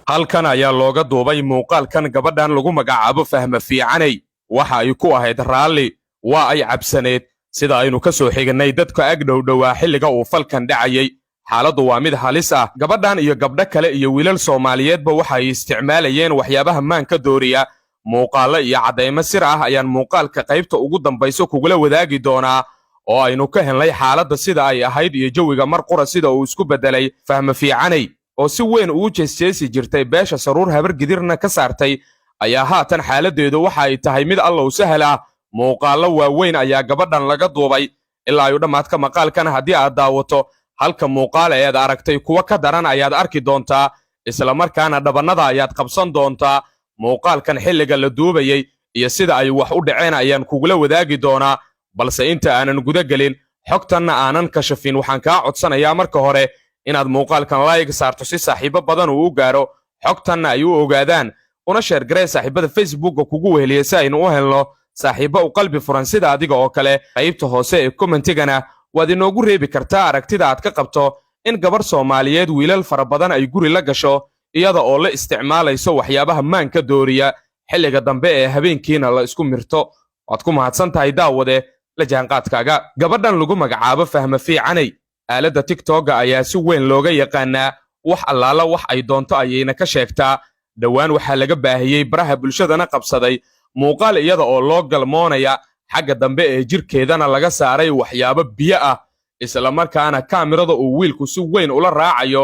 halkan ayaa looga duubay muuqaalkan gabadhan lagu magacaabo Fahma Fiicanay waxa ay ku ahayd raalli waa ay cabsaneed sida aynu ka soo xignay dadka ag dhowdhowaa xilliga uu falkan dhacayay xaaladdu waa mid halis ah gabadhan iyo gabdho kale iyo wiilal Soomaaliyeedba waxa ay isticmaalayeen waxyaabaha maanka dooriya muuqaalo iyo cadeymo sir ah ayaan muuqaalka qaybta ugu dambayso kugula wadaagi doonaa oo aynu ka helnay xaaladda sida ay ahayd iyo jawiga mar qura sida uu isku bedelay Fahma Fiicanay oo si weyn ugu jeesjeesi jirtay beesha saruur habar gidirna ka saartay ayaa haatan xaaladeedu waxa ay tahay mid alla u sahal ah muuqaalo waaweyn ayaa gabadhan laga duubay ilaa ay dhamaadka maqaalkan haddii aad daawato halka muuqaal eed aragtay kuwa ka daran ayaad arki doontaa isla markaana dhabannada ayaad qabsan doontaa muuqaalkan xilliga la duubayay iyo sida ay wax u dhaceen ayaan kugula wadaagi doonaa balse inta aanan guda gelin xogtanna aanan kashafin waxaan kaa codsanayaa marka hore inaad muuqaalkan like saarto si saaxiibo badan uu u gaaro xogtanna ay u ogaadaan una sheer garee saaxiibada Facebookga kugu weheliya si aynu u helno saaxiibo u qalbi furan sida adiga oo kale qaybta hoose ee commentigana waad inoogu reebi kartaa aragtida aad ka qabto in gabar Soomaaliyeed wiilal fara badan ay guri la gasho iyada oo la isticmaalayso waxyaabaha maanka dooriya xilliga dambe ee habeenkiina la isku mirto waad ku mahadsan tahay daawade la jaanqaadkaaga gabadhan lagu magacaabo Fahma Fiicanay aaladda TikTok ayaa si weyn looga yaqaanaa wax allaala wax ay doonto ayayna ka sheegtaa dhawaan waxaa laga baahiyey baraha bulshadana qabsaday muuqaal iyada oo loo galmoonaya xagga dambe ee jirkeedana laga saaray waxyaabo biyo ah isla markaana kaamirada uu wiilku si weyn ula raacayo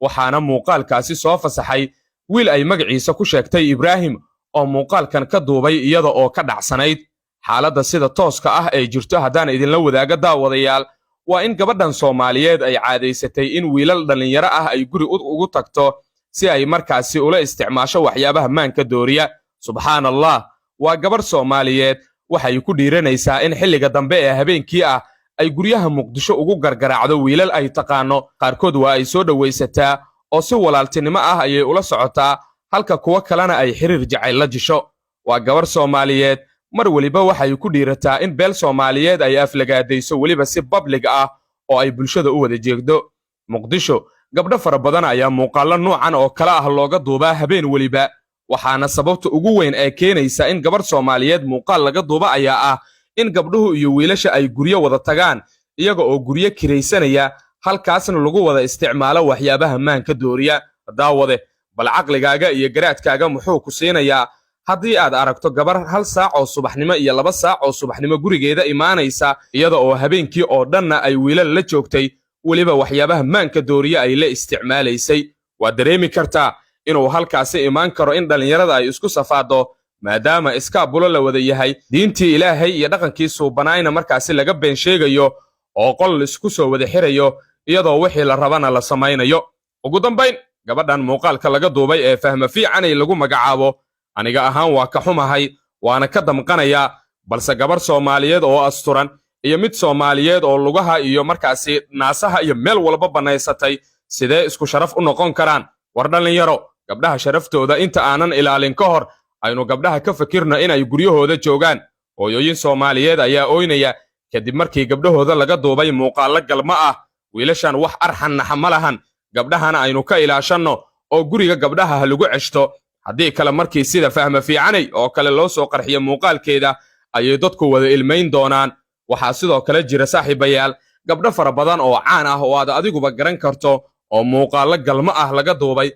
waxaana muuqaalkaasi soo fasaxay wiil ay magaciisa ku sheegtay Ibraahim oo muuqaalkan ka duubay iyada oo ka dhacsanayd xaaladda sida tooska ah ee jirto haddaan idinla wadaaga daawadayaal waa in gabadhan Soomaaliyeed ay caadaysatay in wiilal dhalinyaro ah ay guri ugu tagto si ay markaasi ula isticmaasho waxyaabaha maanka dooriya subxaanallah waa gabar Soomaaliyeed waxay ku dhiiranaysaa in xilliga dambe ee habeenkii ah ay guryaha Muqdisho ugu gargaraacdo wiilal ay taqaano qaarkood waa ay soo dhawaysataa oo si walaaltinimo ah ayay ula socotaa halka kuwa kalena ay xiriir jacayl la jisho waa gabar Soomaaliyeed mar waliba waxay ku dhiirataa in beel Soomaaliyeed ay aflagaadayso waliba si public ah oo ay bulshada u wada jeegdo Muqdisho gabdho fara badan ayaa muuqaalo noocan oo kala ah looga duubaa habeen waliba waxaana sababta ugu weyn ee keenaysa in gabar Soomaaliyeed muuqaal laga duuba ayaa ah in gabdhuhu iyo wiilasha ay guryo wada tagaan iyaga oo guryo kiraysanaya halkaasna lagu wada isticmaalo waxyaabaha maanka dooriya daawade bal caqligaaga iyo garaadkaaga muxuu ku siinayaa haddii aad aragto gabar hal saac oo subaxnimo iyo 2 saac oo subaxnimo gurigeeda imaanaysa iyada oo habeenkii oo dhanna ay wiilal la joogtay waliba waxyaabaha maanka dooriya ay la isticmaalaysay waa dareemi kartaa inuu halkaasi imaan karo in dhalinyarada ay isku safaado maadaama iskaabulo la wada yahay diintii Ilaahay iyo dhaqankii suubanaayna markaasi laga been sheegayo oo qol isku soo wada xirayo iyadoo wixii la rabana la samaynayo ugu dambayn gabadhan muuqaalka laga duubay ee Fahma Fiicanay lagu magacaabo aniga ahaan waa ka xumahay waana ka damqanaya balse gabar Soomaaliyeed oo asturan iyo mid Soomaaliyeed oo lugaha iyo markaasi naasaha iyo meel walba banaysatay sidee isku sharaf u noqon karaan war dhalinyaro gabdhaha sharaftooda inta aanan ilaalin ka hor aynu gabdhaha ka fakirno in ay guryahooda joogaan hooyooyin Soomaaliyeed ayaa ooynaya kadib markii gabdhahooda laga duubay muuqaalo galma ah wiilashan wax arxan naxama lahan gabdhahana aynu ka ilaashanno oo guriga gabdhaha lagu ceshto haddii kale markii sida Fahma Fiicanay oo kale loo soo qarxiyo muuqaalkeeda ayay dadku wada ilmayn doonaan waxaa sidoo kale jira saaxiibayaal gabdho fara badan oo caan ah oo aad adiguba garan karto oo muuqaalo galma ah laga duubay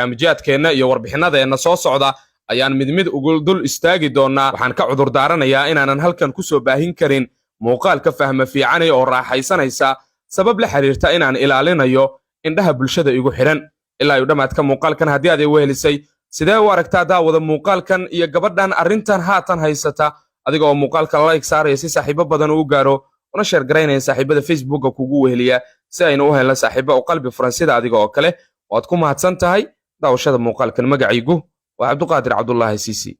barnaamijyaadkeenna iyo warbixinadeenna soo socda ayaan mid ugu dul istaagi doonaa waxaan ka cudur daaranayaa inaanan halkan ku soo baahin karin muuqaalka Fahma Fiicanay oo raaxaysanaysa sabab la xiriirta inaan ilaalinayo indhaha bulshada igu xiran ilaa ay dhamaadka muuqaalkan haddii aad wehelisay sidee u aragtaa daawada muuqaalkan iyo gabadhan arrintan haatan haysata adiga oo muuqaalka like saaraya si saaxiibo badan uu gaaro una sheer gareynaya saaxiibada Facebookga kugu weheliya si aynu u helno saaxiibo u qalbi furan sida adiga oo kale waad ku mahadsan tahay daawashada muuqaalkan magacaygu waa Cabduqaadir Cabdullaahi Siisi